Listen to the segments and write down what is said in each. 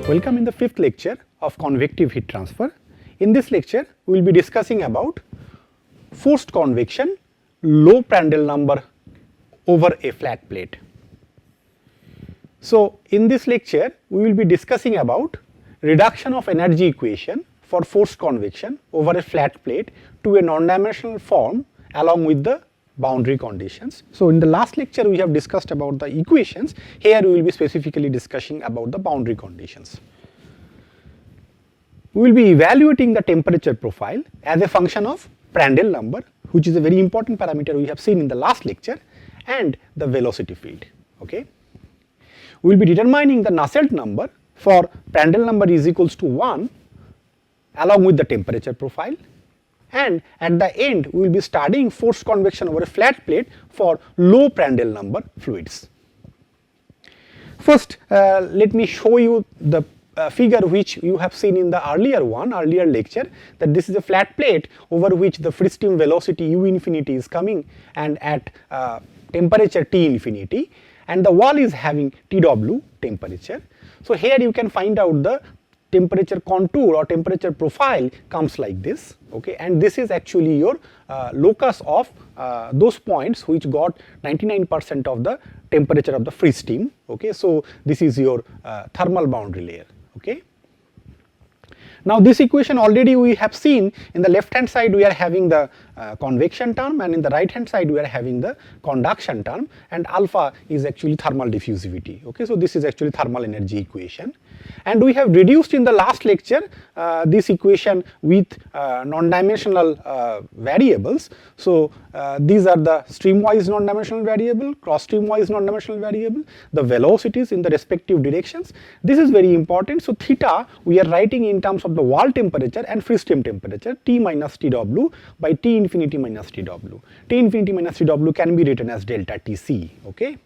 Welcome in the fifth lecture of convective heat transfer. In this lecture, we will be discussing about forced convection, low Prandtl number over a flat plate. So, in this lecture, we will be discussing about reduction of energy equation for forced convection over a flat plate to a non-dimensional form along with the boundary conditions. So, in the last lecture we have discussed about the equations. Here we will be specifically discussing about the boundary conditions. We will be evaluating the temperature profile as a function of Prandtl number, which is a very important parameter we have seen in the last lecture, and the velocity field. Okay. We will be determining the Nusselt number for Prandtl number is equals to 1 along with the temperature profile, and at the end we will be studying forced convection over a flat plate for low Prandtl number fluids. First, let me show you the figure which you have seen in the earlier lecture, that this is a flat plate over which the free stream velocity u infinity is coming and at temperature T infinity, and the wall is having TW temperature. So, here you can find out the temperature contour or temperature profile comes like this, okay, and this is actually your locus of those points which got 99% of the temperature of the free stream. Okay, so this is your thermal boundary layer. Okay. Now, this equation already we have seen. In the left hand side we are having the convection term, and in the right hand side we are having the conduction term, and alpha is actually thermal diffusivity. Okay, so this is actually thermal energy equation, and we have reduced in the last lecture this equation with non-dimensional variables. So, these are the streamwise non-dimensional variable, cross streamwise non-dimensional variable, the velocities in the respective directions. This is very important. So, theta we are writing in terms of the wall temperature and free stream temperature, T minus TW by T infinity minus TW. T infinity minus TW can be written as delta Tc. Okay.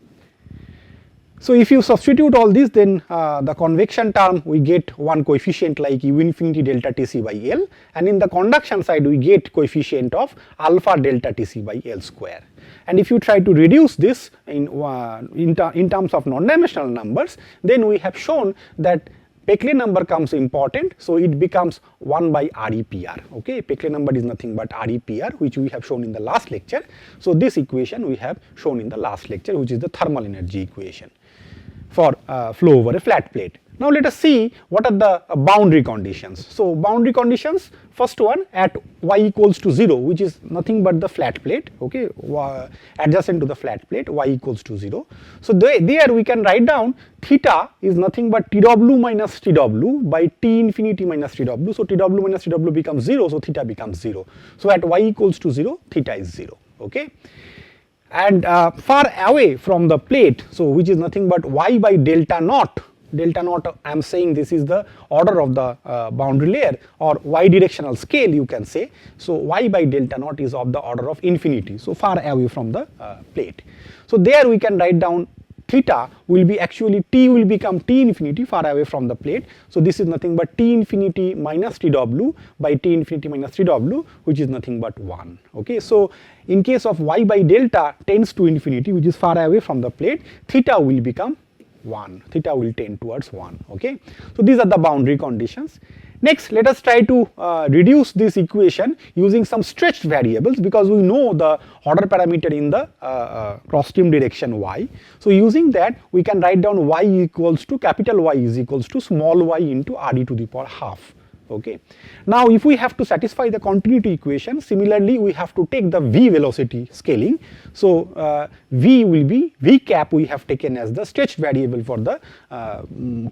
So, if you substitute all this, then the convection term we get one coefficient like u infinity delta Tc by L, and in the conduction side we get coefficient of alpha delta Tc by L square. And if you try to reduce this in terms of non-dimensional numbers, then we have shown that Peclet number comes important, so it becomes 1 by REPR. Okay, Peclet number is nothing but REPR, which we have shown in the last lecture. So, this equation we have shown in the last lecture, which is the thermal energy equation for flow over a flat plate. Now, let us see what are the boundary conditions. So, boundary conditions, first one at y equals to 0, which is nothing but the flat plate, okay, adjacent to the flat plate, y equals to 0. So, there we can write down theta is nothing but TW minus TW by T infinity minus TW. So, TW minus TW becomes 0, so theta becomes 0. So, at y equals to 0, theta is 0, okay. And far away from the plate, so which is nothing but y by delta naught. Delta naught, I am saying this is the order of the boundary layer or y directional scale you can say. So, y by delta naught is of the order of infinity, so far away from the plate. So, there we can write down theta will be actually T will become T infinity far away from the plate. So, this is nothing but T infinity minus TW by T infinity minus TW, which is nothing but 1. Okay. So, in case of y by delta tends to infinity, which is far away from the plate, theta will become 1, theta will tend towards 1. Okay. So, these are the boundary conditions. Next, let us try to reduce this equation using some stretched variables, because we know the order parameter in the cross stream direction y. So, using that we can write down y equals to capital Y is equals to small y into RE to the power half. Okay. Now, if we have to satisfy the continuity equation, similarly we have to take the v velocity scaling. So, v will be v cap we have taken as the stretched variable for the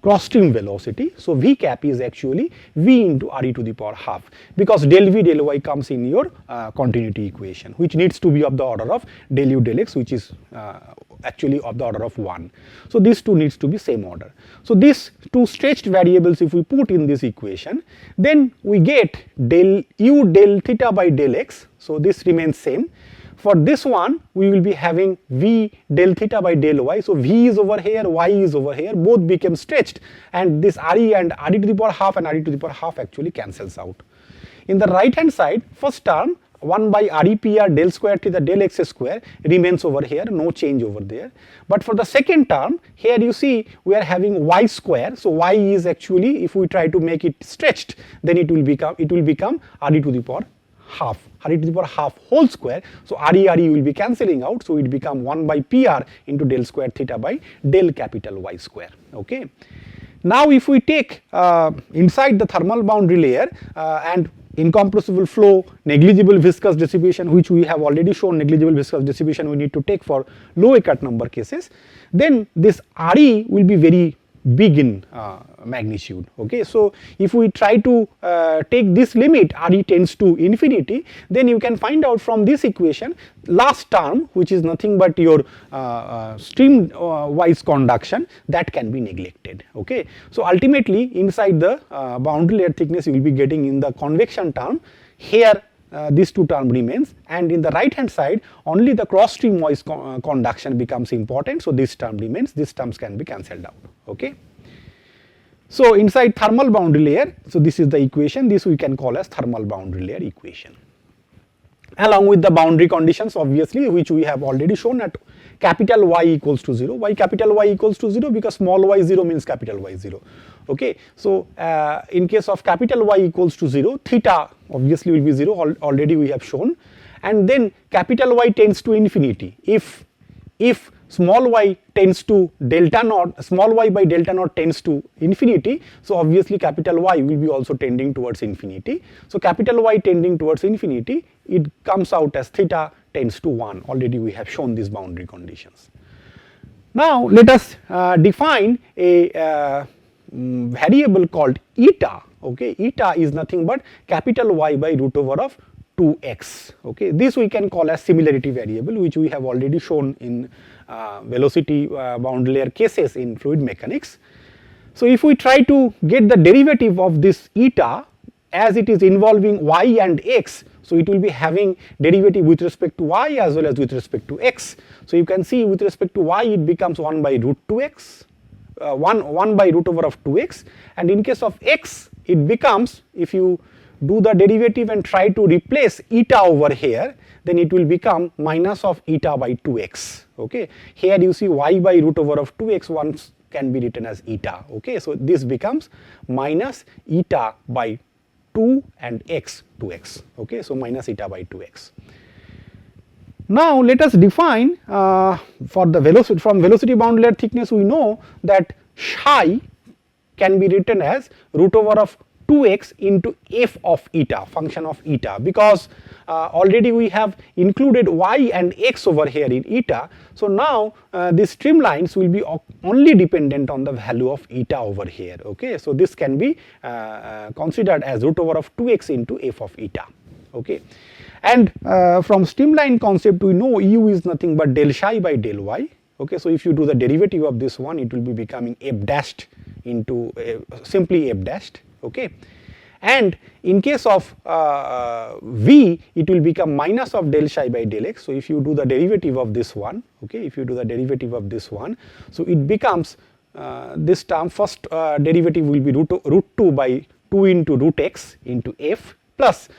cross stream velocity. So, v cap is actually v into RE to the power half, because del v del y comes in your continuity equation, which needs to be of the order of del u del x, which is actually of the order of 1. So, these two needs to be same order. So, these two stretched variables if we put in this equation, then we get del u del theta by del x. So, this remains same. For this one we will be having v del theta by del y. So, v is over here, y is over here, both become stretched, and this RE and RE to the power half and RE to the power half actually cancels out. In the right hand side, first term 1 by REPR del square theta del x square remains over here, no change over there. But for the second term, here you see we are having y square. So y is actually, if we try to make it stretched, then it will become RE to the power half, RE to the power half whole square. So RE will be cancelling out. So it become 1 by PR into del square theta by del capital Y square. Okay. Now if we take inside the thermal boundary layer and incompressible flow, negligible viscous dissipation, which we have already shown, negligible viscous dissipation we need to take for low Eckert number cases, then this RE will be very big in magnitude. Okay, so if we try to take this limit RE tends to infinity, then you can find out from this equation last term, which is nothing but your stream wise conduction, that can be neglected. Okay, so ultimately inside the boundary layer thickness you will be getting in the convection term. Here these two term remains, and in the right hand side only the cross stream wise conduction becomes important. So this term remains, these terms can be cancelled out. Okay. So inside thermal boundary layer, so this is the equation, this we can call as thermal boundary layer equation, along with the boundary conditions obviously, which we have already shown at capital Y equals to 0. Why capital Y equals to 0? Because small y 0 means capital Y 0. Okay. So in case of capital Y equals to 0, theta obviously will be 0, already we have shown, and then capital Y tends to infinity. If small y tends to delta naught, small y by delta naught tends to infinity, so obviously capital Y will be also tending towards infinity. So capital Y tending towards infinity, it comes out as theta tends to 1, already we have shown these boundary conditions. Now let us define a variable called eta. Okay, eta is nothing but capital Y by root over of 2x. Okay, this we can call as similarity variable, which we have already shown in velocity boundary layer cases in fluid mechanics. So if we try to get the derivative of this eta, as it is involving y and x, so it will be having derivative with respect to y as well as with respect to x. So you can see with respect to y it becomes 1 by root 2x, 1 by root over of 2x, and in case of x it becomes, if you do the derivative and try to replace eta over here, then it will become minus of eta by 2x. Okay, here you see y by root over of 2x once can be written as eta. Okay, so this becomes minus eta by 2 and x 2x. Okay, so minus eta by 2x. Now let us define for the velocity, from velocity boundary layer thickness we know that psi can be written as root over of 2x into f of eta, function of eta, because already we have included y and x over here in eta. So now these streamlines will be only dependent on the value of eta over here. Okay, so this can be considered as root over of 2x into f of eta. Okay, and from streamline concept we know u is nothing but del psi by del y. Okay, so if you do the derivative of this one, it will be becoming f dashed into simply f dashed. Okay, and in case of v, it will become minus of del psi by del x. So if you do the derivative of this one, okay, if you do the derivative of this one, so it becomes this term, first derivative will be root 2 by 2 into root x into f plus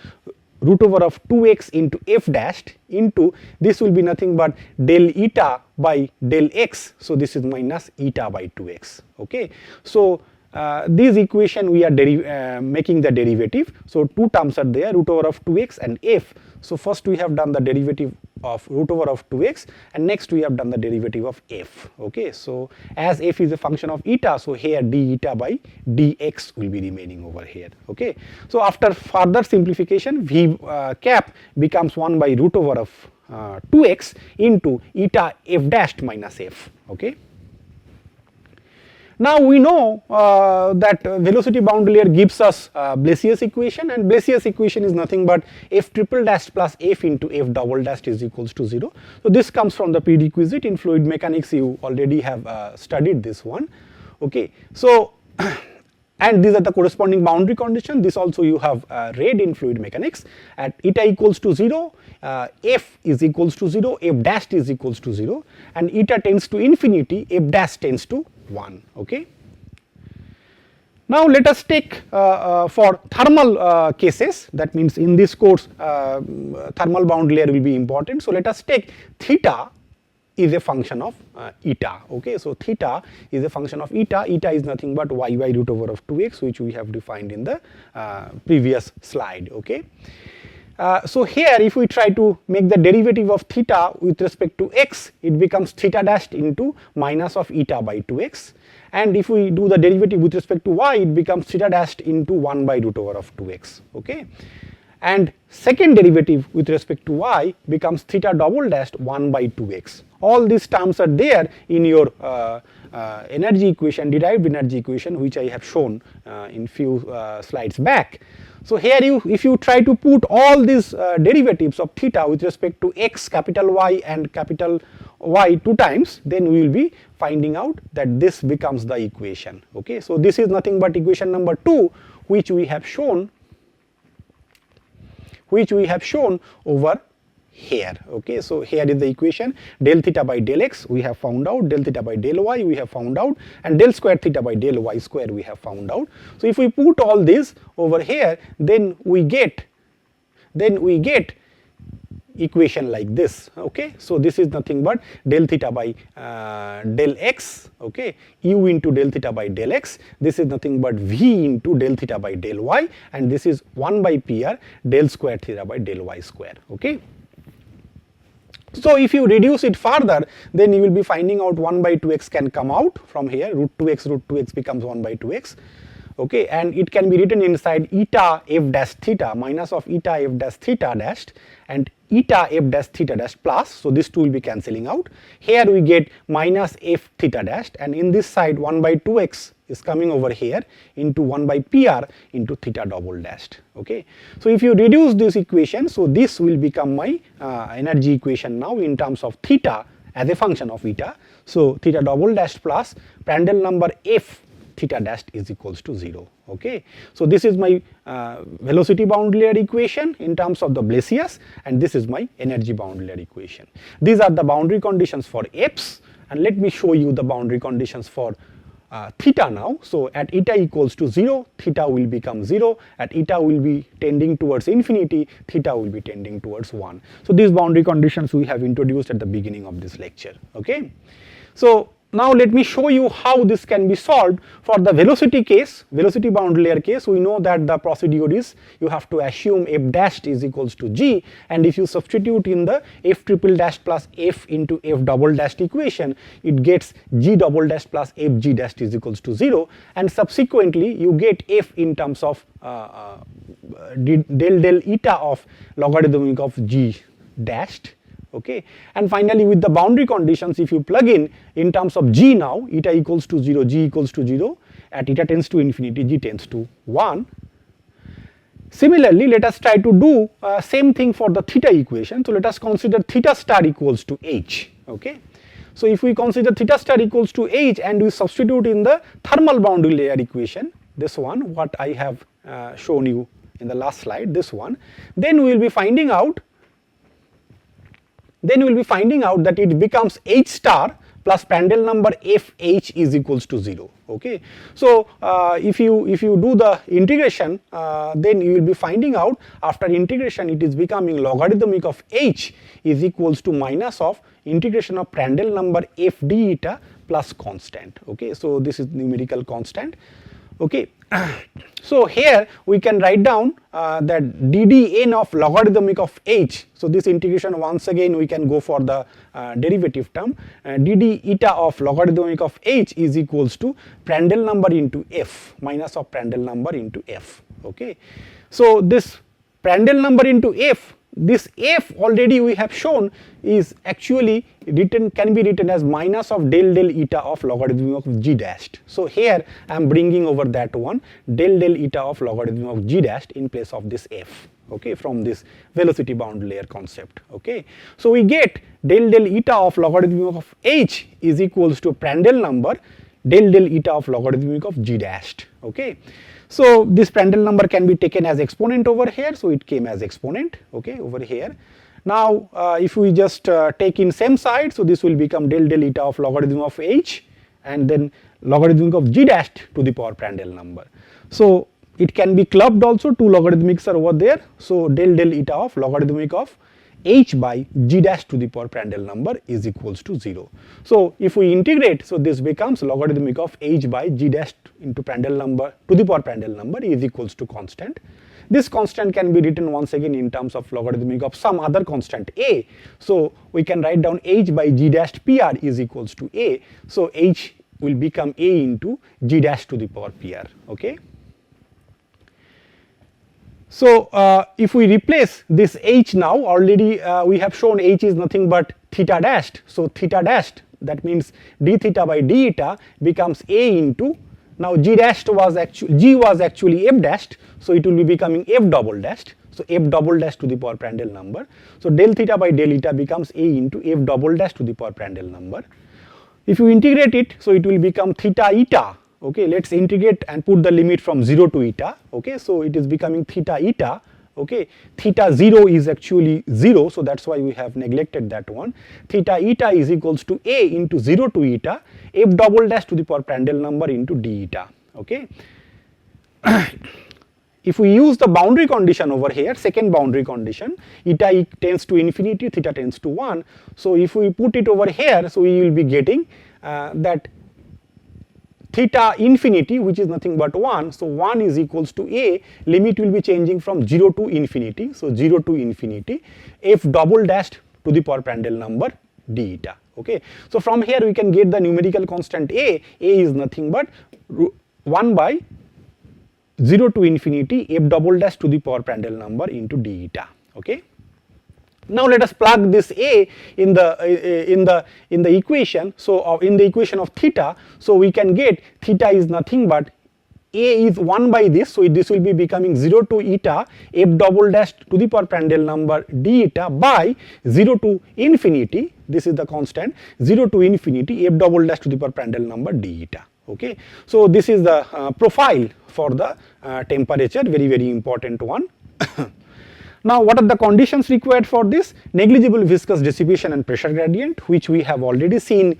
root over of 2x into f dashed into, this will be nothing but del eta by del x. So this is minus eta by 2x. Okay, so this equation we are making the derivative. So two terms are there, root over of 2x and f. So first we have done the derivative of root over of 2x, and next we have done the derivative of f. Okay, so as f is a function of eta, so here d eta by dx will be remaining over here. Okay, so after further simplification, v cap becomes 1 by root over of 2x into eta f dashed minus f. Okay. Now we know that velocity boundary layer gives us Blasius equation, and Blasius equation is nothing but f triple dash plus f into f double dash is equals to 0. So this comes from the prerequisite in fluid mechanics, you already have studied this one. Okay, so and these are the corresponding boundary conditions, this also you have read in fluid mechanics. At eta equals to 0, f is equals to 0, f dashed is equals to 0, and eta tends to infinity, f dash tends to 1. Okay. Now let us take for thermal cases, that means in this course thermal boundary layer will be important. So let us take theta is a function of eta. Okay, so theta is a function of eta. Eta is nothing but y by root over of 2x, which we have defined in the previous slide. Okay. So here if we try to make the derivative of theta with respect to x, it becomes theta dashed into minus of eta by 2x, and if we do the derivative with respect to y, it becomes theta dashed into 1 by root over of 2x. Okay, and second derivative with respect to y becomes theta double dashed 1 by 2x. All these terms are there in your energy equation, derived energy equation, which I have shown in few slides back. So here if you try to put all these derivatives of theta with respect to x, capital Y and capital Y 2 times, then we will be finding out that this becomes the equation. Okay, so this is nothing but equation number 2, which we have shown over here. Okay, so here is the equation: del theta by del x we have found out, del theta by del y we have found out, and del square theta by del y square we have found out. So if we put all this over here, then we get equation like this. Okay, so this is nothing but del theta by del x, okay, u into del theta by del x. This is nothing but v into del theta by del y, and this is 1 by pr del square theta by del y square. Okay. So if you reduce it further, then you will be finding out 1 by 2x can come out from here, root 2x becomes 1 by 2x. Okay, and it can be written inside eta f dash theta minus of eta f dash theta dashed and eta f dash theta dash plus. So this two will be cancelling out. Here we get minus f theta dashed, and in this side 1 by 2x is coming over here into 1 by pr into theta double dashed. Okay, so if you reduce this equation, so this will become my energy equation now in terms of theta as a function of eta. So theta double dashed plus Prandtl number f theta dashed is equals to 0. Okay, so this is my velocity boundary layer equation in terms of the Blasius, and this is my energy boundary layer equation. These are the boundary conditions for f's, and let me show you the boundary conditions for theta now. So at eta equals to 0, theta will become 0. At eta will be tending towards infinity, theta will be tending towards 1. So these boundary conditions we have introduced at the beginning of this lecture. Okay, so now let me show you how this can be solved for the velocity case, velocity boundary layer case. We know that the procedure is you have to assume f dashed is equals to g, and if you substitute in the f triple dashed plus f into f double dashed equation, it gets g double dashed plus f g dashed is equals to 0, and subsequently you get f in terms of del eta of logarithmic of g dashed. Okay, and finally with the boundary conditions, if you plug in terms of g now, eta equals to 0, g equals to 0, at eta tends to infinity, g tends to 1. Similarly, let us try to do same thing for the theta equation. So let us consider theta star equals to h. Okay, so if we consider theta star equals to h and we substitute in the thermal boundary layer equation, this one what I have shown you in the last slide, this one, then we will be finding out that it becomes h star plus Prandtl number fh is equals to 0. Okay, so if you do the integration, then you will be finding out after integration it is becoming logarithmic of h is equals to minus of integration of Prandtl number f d eta plus constant. Okay, so this is numerical constant. Okay, so here we can write down that ddn of logarithmic of h. So this integration, once again we can go for the derivative term, dd eta of logarithmic of h is equals to Prandtl number into f minus of Prandtl number into f. Okay, so this Prandtl number into f, this f already we have shown is actually can be written as minus of del eta of logarithm of g dashed. So here I am bringing over that one, del eta of logarithm of g dashed in place of this f. Okay, from this velocity boundary layer concept. Okay, so we get del eta of logarithm of h is equals to Prandtl number del eta of logarithmic of g dashed. Okay, so this Prandtl number can be taken as exponent over here, so it came as exponent. Okay, over here. Now if we just take in same side, so this will become del eta of logarithm of h, and then logarithmic of g dashed to the power Prandtl number. So it can be clubbed also, two logarithmics are over there. So del eta of logarithmic of h by g dash to the power Prandtl number is equals to 0. So if we integrate, so this becomes logarithmic of h by g dash into Prandtl number to the power Prandtl number is equals to constant. This constant can be written once again in terms of logarithmic of some other constant a. So we can write down h by g dash pr is equals to a. So h will become a into g dash to the power pr. Okay. So if we replace this h now, already we have shown h is nothing but theta dashed. So theta dashed, that means d theta by d eta becomes a into, now g dashed was actually f dashed, so it will be becoming f double dashed. So f double dash to the power Prandtl number. So del theta by del eta becomes a into f double dash to the power Prandtl number. If you integrate it, so it will become theta eta. Okay, let's integrate and put the limit from 0 to eta. Okay, so it is becoming theta eta. Okay, theta 0 is actually 0, so that's why we have neglected that one. Theta eta is equals to a into 0 to eta f double dash to the power Prandtl number into d eta. Okay. If we use the boundary condition over here, second boundary condition, eta tends to infinity, theta tends to 1. So if we put it over here, so we will be getting that theta infinity, which is nothing but 1, so 1 is equals to a, limit will be changing from 0 to infinity, so 0 to infinity, f double dashed to the power Prandtl number d eta. Okay. So from here we can get the numerical constant a is nothing but 1 by 0 to infinity f double dash to the power Prandtl number into d eta. Okay. Now let us plug this a in the equation. So in the equation of theta, so we can get theta is nothing but a is 1 by this, so this will be becoming 0 to eta f double dash to the power Prandtl number d eta by 0 to infinity, this is the constant, 0 to infinity f double dash to the power Prandtl number d eta. Okay. So this is the profile for the temperature, very important one. Now what are the conditions required for this? Negligible viscous dissipation and pressure gradient, which we have already seen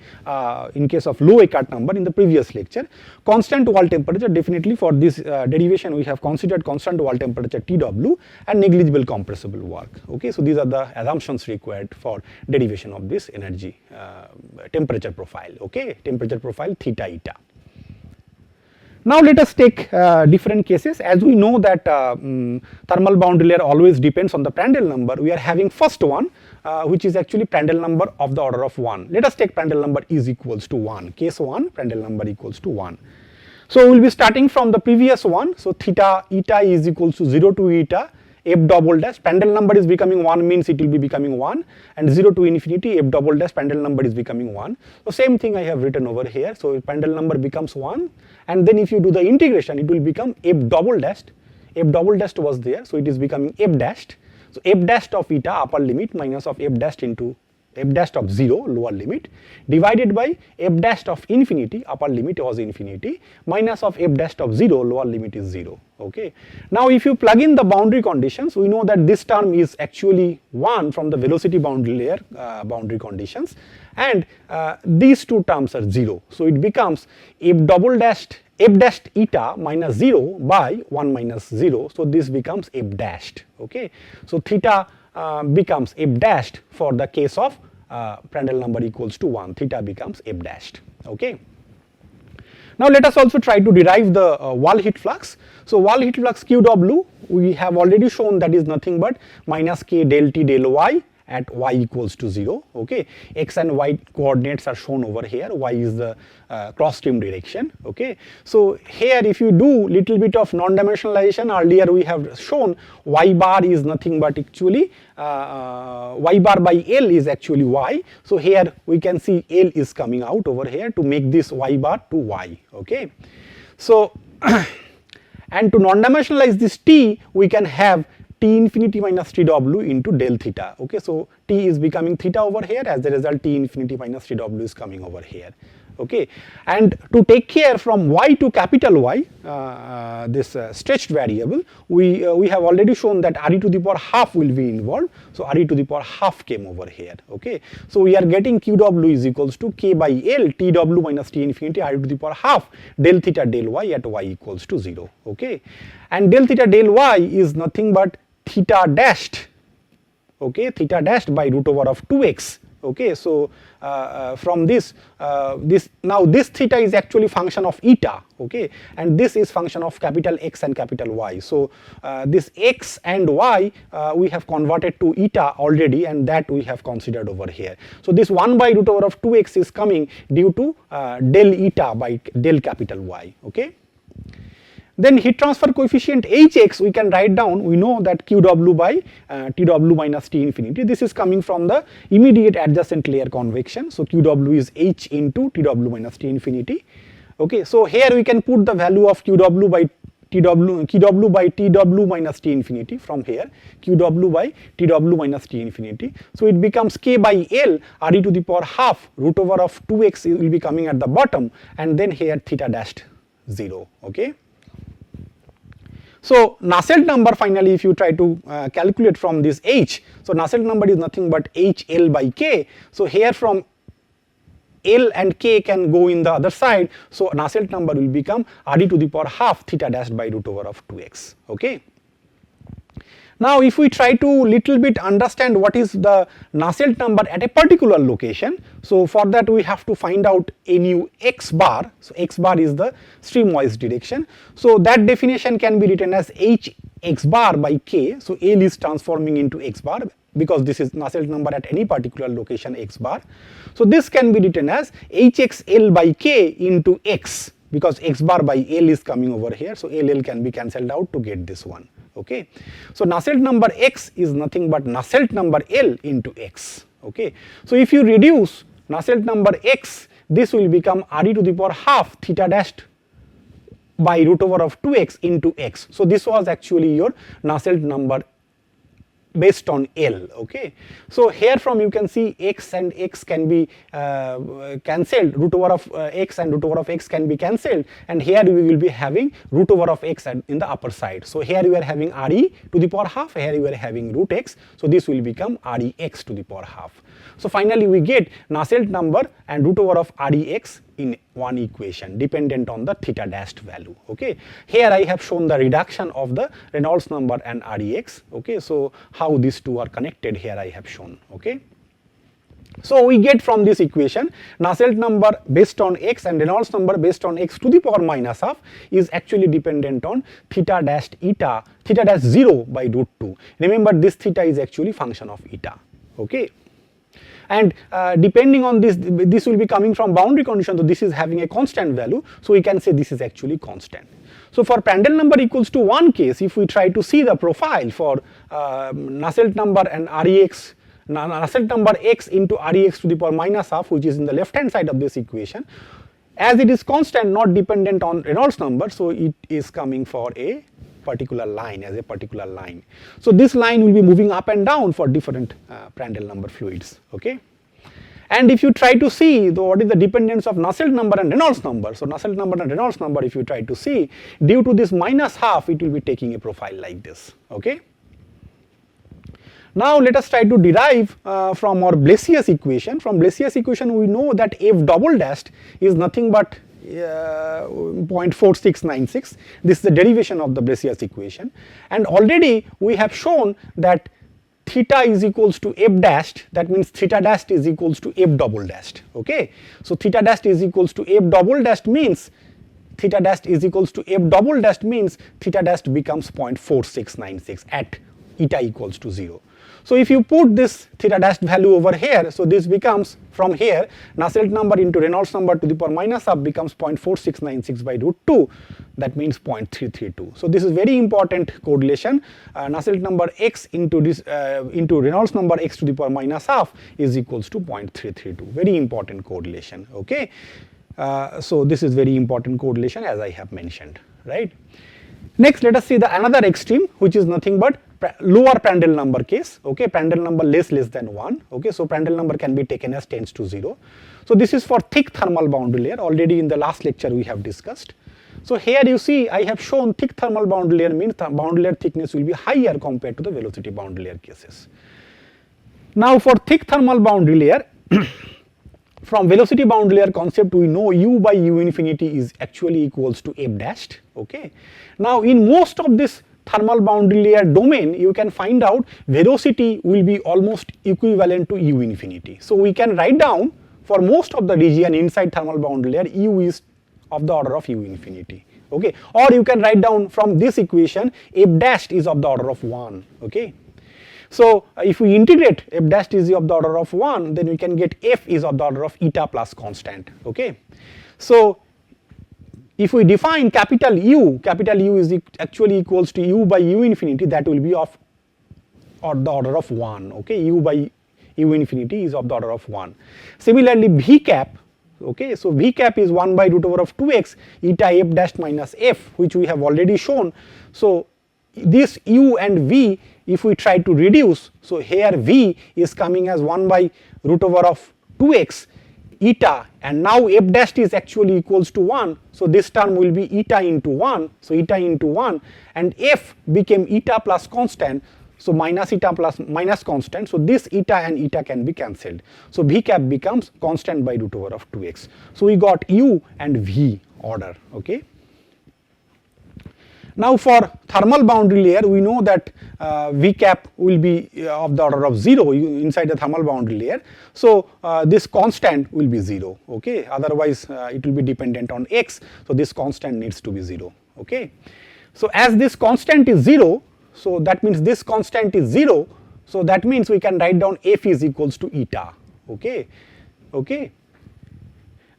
in case of low Eckart number in the previous lecture. Constant wall temperature, definitely for this derivation we have considered constant wall temperature Tw and negligible compressible work. Okay, so these are the assumptions required for derivation of this energy temperature profile. Okay, temperature profile theta eta. Now let us take different cases. As we know that thermal boundary layer always depends on the Prandtl number, we are having first one which is actually Prandtl number of the order of 1. Let us take Prandtl number is equals to 1. Case 1, Prandtl number equals to 1. So we will be starting from the previous one. So theta eta is equals to 0 to eta f double dash, Prandtl number is becoming 1 means it will be becoming 1, and 0 to infinity f double dash Prandtl number is becoming 1. So same thing I have written over here. So Prandtl number becomes 1, and then if you do the integration it will become f double dashed was there, so it is becoming f dashed. So f dashed of eta upper limit minus of f dashed into f dashed of 0 lower limit divided by f dashed of infinity upper limit was infinity minus of f dashed of 0 lower limit is 0. Okay. Now if you plug in the boundary conditions, we know that this term is actually 1 from the velocity boundary layer boundary conditions, and these two terms are 0. So it becomes f dashed eta minus 0 by 1 minus 0. So this becomes f dashed. Okay. So theta becomes f dashed for the case of Prandtl number equals to 1, theta becomes f dashed. Okay. Now let us also try to derive the wall heat flux. So wall heat flux QW we have already shown that is nothing but minus k del T del Y at y equals to 0. Okay, x and y coordinates are shown over here. Y is the cross stream direction. Okay, so here if you do little bit of non-dimensionalization, earlier we have shown y bar is nothing but actually y bar by L is actually y. So here we can see L is coming out over here to make this y bar to y. Okay, so and to non-dimensionalize this T, we can have T infinity minus Tw into del theta. Okay, so T is becoming theta over here, as a result T infinity minus Tw is coming over here. Okay, and to take care from y to capital Y, this stretched variable, we have already shown that r e to the power half will be involved. So r e to the power half came over here. Okay, so we are getting qw is equals to k by l tw minus t infinity r e to the power half del theta del y at y equals to 0. Okay, and del theta del y is nothing but theta dashed. Okay, theta dashed by root over of 2x. Okay, so from this now this theta is actually function of eta. Okay, and this is function of capital X and capital Y. So this X and Y we have converted to eta already, and that we have considered over here. So this 1 by root over of 2x is coming due to del eta by del capital Y. Okay. Then heat transfer coefficient Hx we can write down. We know that Qw by Tw minus T infinity. This is coming from the immediate adjacent layer convection. So Qw is H into Tw minus T infinity. Okay, so here we can put the value of Qw by Tw minus T infinity from here, Qw by Tw minus T infinity. So it becomes k by L r e to the power half root over of 2x will be coming at the bottom, and then here theta dashed 0. Okay. So Nusselt number finally, if you try to calculate from this h, so Nusselt number is nothing but HL by k. So here from L and k can go in the other side, so Nusselt number will become r e to the power half theta dashed by root over of 2x. Okay. Now if we try to little bit understand what is the Nusselt number at a particular location, so for that we have to find out a new x bar. So x bar is the streamwise direction. So that definition can be written as h x bar by k. So L is transforming into x bar because this is Nusselt number at any particular location x bar. So this can be written as hxl by k into x, because x bar by L is coming over here. So LL can be cancelled out to get this one. Okay, so Nusselt number x is nothing but Nusselt number L into x. Okay, so if you reduce Nusselt number x, this will become r e to the power half theta dashed by root over of 2x into x. So this was actually your Nusselt number based on L. Okay, so here from you can see x and x can be cancelled, root over of x and root over of x can be cancelled, and here we will be having root over of x in the upper side. So here we are having re to the power half, here we are having root x, so this will become rex to the power half. So finally we get Nusselt number and root over of rex in one equation dependent on the theta dashed value. Okay, here I have shown the reduction of the Reynolds number and rex. Okay, so how these two are connected here I have shown. Okay, so we get from this equation Nusselt number based on x and Reynolds number based on x to the power minus half is actually dependent on theta dashed eta, theta dash 0 by root 2. Remember this theta is actually function of eta. Okay, and depending on this, this will be coming from boundary condition, so this is having a constant value, so we can say this is actually constant. So for Prandtl number equals to 1 case, if we try to see the profile for Nusselt number and rex, Nusselt number x into rex to the power minus half, which is in the left hand side of this equation, as it is constant, not dependent on Reynolds number, so it is coming for a particular line, as a particular line. So this line will be moving up and down for different Prandtl number fluids. Okay, and if you try to see what is the dependence of Nusselt number and Reynolds number, so Nusselt number and Reynolds number, if you try to see, due to this minus half, it will be taking a profile like this. Okay, now let us try to derive from our Blasius equation. From Blasius equation we know that f double dashed is nothing but 0.4696. This is the derivation of the Blasius equation, and already we have shown that theta is equals to f dashed, that means theta dashed is equals to f double dashed. Okay, so theta dashed is equals to f double dashed means theta dashed is equals to f double dashed means theta dashed becomes 0.4696 at eta equals to 0. So if you put this theta dashed value over here, so this becomes from here Nusselt number into Reynolds number to the power minus half becomes 0.4696 by root 2, that means 0.332. So this is very important correlation. Nusselt number x into this into Reynolds number x to the power minus half is equals to 0.332. Very important correlation. Okay, so this is very important correlation as I have mentioned, right? Next, let us see the another extreme, which is nothing but lower Prandtl number case. Okay, Prandtl number less than 1. Okay, so Prandtl number can be taken as tends to 0. So this is for thick thermal boundary layer, already in the last lecture we have discussed. So here you see I have shown thick thermal boundary layer means the boundary layer thickness will be higher compared to the velocity boundary layer cases. Now for thick thermal boundary layer, from velocity boundary layer concept we know u by u infinity is actually equals to f dashed. Okay. Now in most of this thermal boundary layer domain you can find out velocity will be almost equivalent to u infinity. So we can write down for most of the region inside thermal boundary layer u is of the order of u infinity. Okay. Or you can write down from this equation f dashed is of the order of 1. Okay. So if we integrate f dashed is of the order of 1, then we can get f is of the order of eta plus constant. Okay. So if we define capital U is actually equals to u by u infinity, that will be of the order of 1. Okay. U by u infinity is of the order of 1. Similarly v cap, okay, so v cap is 1 by root over of 2x eta f dash minus f, which we have already shown. So this u and v, if we try to reduce, so here v is coming as 1 by root over of 2x eta, and now f dash is actually equals to 1, so this term will be eta into 1, so eta into 1, and f became eta plus constant, so minus eta plus minus constant, so this eta and eta can be cancelled, so v cap becomes constant by root over of 2x. So we got u and v order. Okay. Now for thermal boundary layer we know that v cap will be of the order of 0 inside the thermal boundary layer. So this constant will be 0. Okay. Otherwise it will be dependent on x, so this constant needs to be 0. Okay. So as this constant is 0, so that means this constant is 0, so that means we can write down f is equals to eta. Okay. Okay.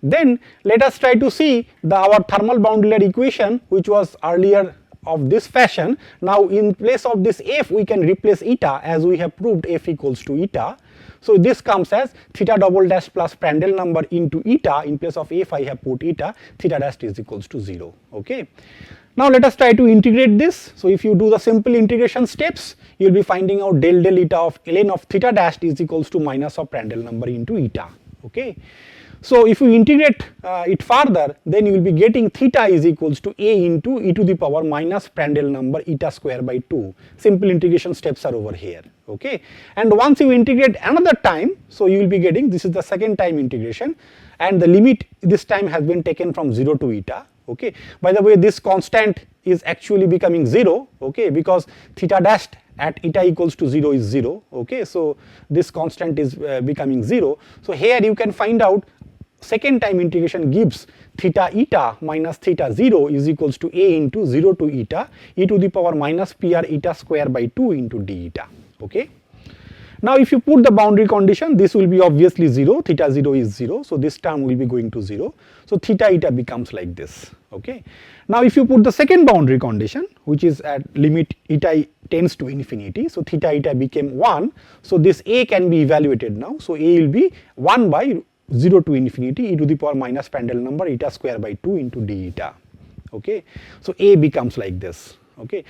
Then let us try to see our thermal boundary layer equation, which was earlier of this fashion. Now in place of this f we can replace eta, as we have proved f equals to eta. So this comes as theta double dash plus Prandtl number into eta. In place of f I have put eta, theta dash is equals to 0. Okay. Now let us try to integrate this. So if you do the simple integration steps, you will be finding out del del eta of ln of theta dash is equals to minus of Prandtl number into eta. Okay. So if we integrate it further, then you will be getting theta is equals to a into e to the power minus Prandtl number eta square by 2. Simple integration steps are over here. Okay. And once you integrate another time, so you will be getting, this is the second time integration, and the limit this time has been taken from 0 to eta. Okay. By the way, this constant is actually becoming 0. Okay, because theta dash at eta equals to 0 is 0. Okay. So this constant is becoming 0. So here you can find out second time integration gives theta eta minus theta 0 is equals to a into 0 to eta e to the power minus pr eta square by 2 into d eta. Okay. Now if you put the boundary condition, this will be obviously 0, theta 0 is 0, so this term will be going to 0. So theta eta becomes like this. Okay. Now if you put the second boundary condition, which is at limit eta tends to infinity, so theta eta became 1, so this a can be evaluated now. So a will be 1 by 0 to infinity e to the power minus Prandtl number eta square by 2 into d eta. Okay. So a becomes like this. Okay.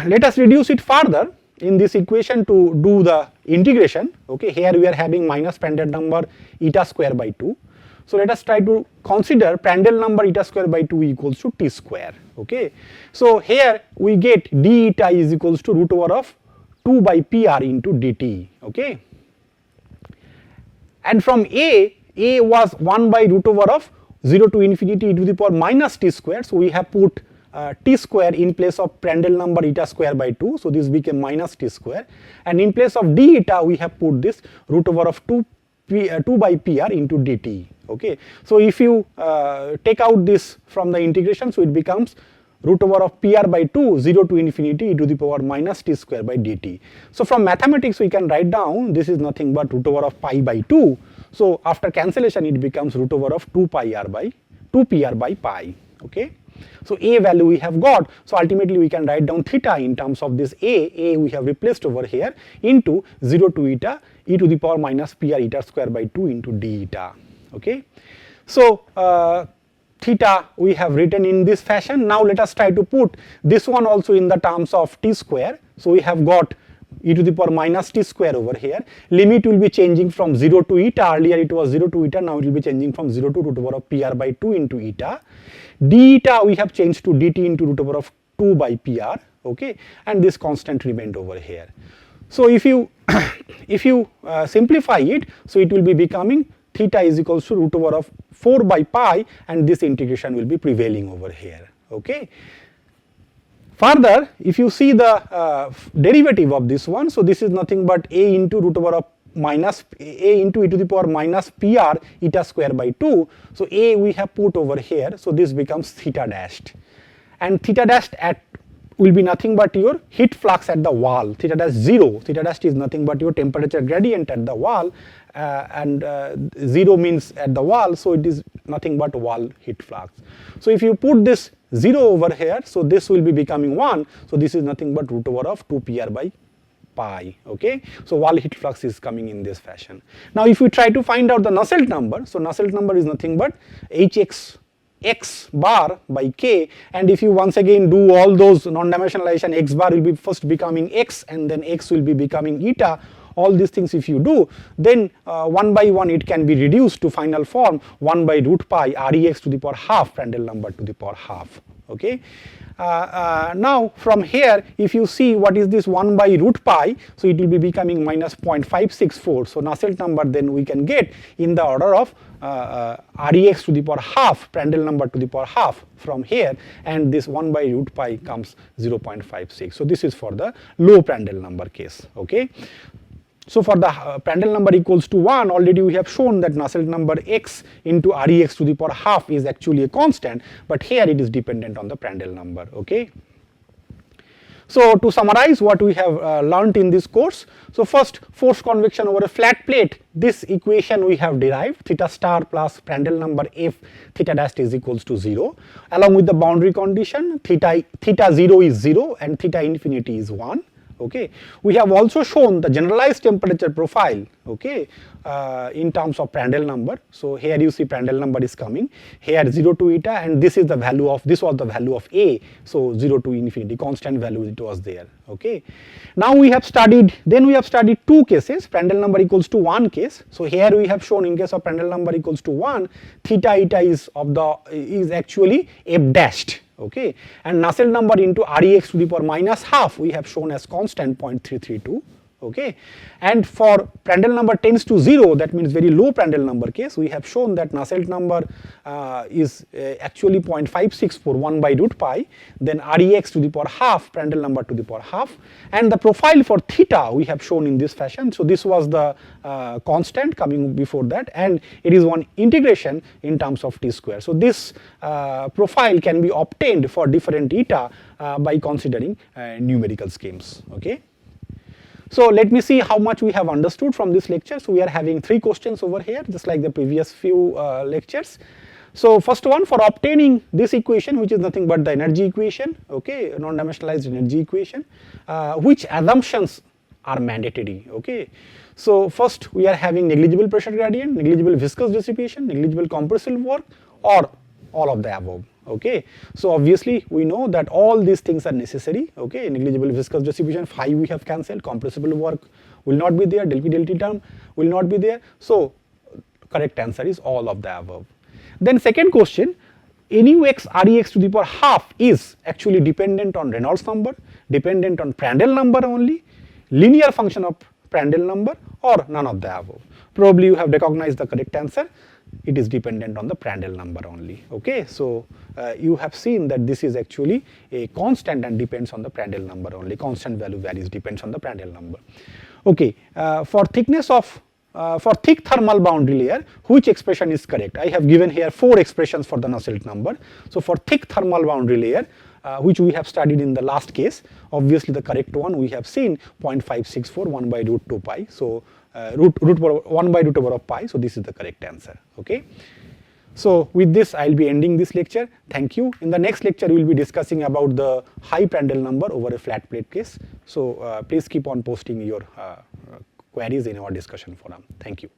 Let us reduce it further in this equation to do the integration. Okay. Here we are having minus Prandtl number eta square by 2. So let us try to consider Prandtl number eta square by 2 equals to t square. Okay. So here we get d eta is equals to root over of 2 by pr into dt. Okay. And from a was 1 by root over of 0 to infinity e to the power minus t square. So we have put t square in place of Prandtl number eta square by 2. So this became minus t square, and in place of d eta we have put this root over of 2 by pr into dt. Okay. So if you take out this from the integration, so it becomes root over of pr by 2 0 to infinity e to the power minus t square by dt. So from mathematics we can write down this is nothing but root over of pi by 2. So after cancellation it becomes root over of 2 pr by pi. Okay. So a value we have got, so ultimately we can write down theta in terms of this a we have replaced over here into 0 to eta e to the power minus pr eta square by 2 into d eta. Okay. So theta we have written in this fashion. Now let us try to put this one also in the terms of t square. So we have got e to the power minus t square over here. Limit will be changing from 0 to eta. Earlier it was 0 to eta, now it will be changing from 0 to root over of pr by 2 into eta. D eta we have changed to dt into root over of 2 by pr, okay, and this constant remained over here. So if you simplify it, so it will be becoming theta is equals to root over of 4 by pi, and this integration will be prevailing over here, okay. Further, if you see the derivative of this one, so this is nothing but a into root over of minus a into e to the power minus pr eta square by 2. So a we have put over here, so this becomes theta dashed, and theta dashed at will be nothing but your heat flux at the wall. Theta dash 0, theta dashed is nothing but your temperature gradient at the wall, and 0 means at the wall, so it is nothing but wall heat flux. So if you put this 0 over here, so this will be becoming 1, so this is nothing but root over of 2 pr by pi, okay. So wall heat flux is coming in this fashion. Now if we try to find out the Nusselt number, so Nusselt number is nothing but hx x bar by k, and if you once again do all those non-dimensionalization, x bar will be first becoming x and then x will be becoming eta. All these things if you do, then one by one it can be reduced to final form 1 by root pi rex to the power half Prandtl number to the power half, okay. Now from here if you see what is this 1 by root pi, so it will be becoming minus 0.564. So Nusselt number then we can get in the order of rex to the power half Prandtl number to the power half from here, and this 1 by root pi comes 0.56. So this is for the low Prandtl number case, okay. So for the Prandtl number equals to 1, already we have shown that Nusselt number x into rex to the power half is actually a constant, but here it is dependent on the Prandtl number, okay. So to summarize what we have learnt in this course, so first force convection over a flat plate, this equation we have derived, theta star plus Prandtl number f theta dash is equals to 0, along with the boundary condition theta 0 is 0 and theta infinity is 1. Okay, we have also shown the generalized temperature profile, okay, in terms of Prandtl number. So here you see Prandtl number is coming here 0 to eta, and this is the value of, this was the value of a, so 0 to infinity, constant value it was there, okay. Now we have studied, then we have studied two cases, Prandtl number equals to 1 case. So here we have shown in case of Prandtl number equals to 1, theta eta is actually f dashed, okay, and Nusselt number into rex to the power minus half we have shown as constant 0.332, okay, and for Prandtl number tends to 0, that means very low Prandtl number case, we have shown that Nusselt number is actually 0.564, 1 by root pi, then rex to the power half Prandtl number to the power half, and the profile for theta we have shown in this fashion. So this was the constant coming before that, and it is one integration in terms of t square. So this profile can be obtained for different eta by considering numerical schemes, okay. So let me see how much we have understood from this lecture. So we are having 3 questions over here, just like the previous few lectures. So first one, for obtaining this equation, which is nothing but the energy equation, okay, non-dimensionalized energy equation, which assumptions are mandatory, okay. So first we are having negligible pressure gradient, negligible viscous dissipation, negligible compressive work, or all of the above, okay. So obviously we know that all these things are necessary, okay. Negligible viscous dissipation, phi we have cancelled, compressible work will not be there, del P del T term will not be there. So correct answer is all of the above. Then second question, nu x rex to the power half is actually dependent on Reynolds number, dependent on Prandtl number only, linear function of Prandtl number, or none of the above. Probably you have recognized the correct answer. It is dependent on the Prandtl number only, okay. So you have seen that this is actually a constant and depends on the Prandtl number only, constant value varies, depends on the Prandtl number, okay. For thickness of for thick thermal boundary layer, which expression is correct? I have given here 4 expressions for the Nusselt number. So for thick thermal boundary layer, which we have studied in the last case, obviously the correct one we have seen 0.564, 1 by root 2 pi. So root 1 by root over of pi. So this is the correct answer, okay. So with this I will be ending this lecture. Thank you. In the next lecture we will be discussing about the high Prandtl number over a flat plate case. So please keep on posting your queries in our discussion forum. Thank you.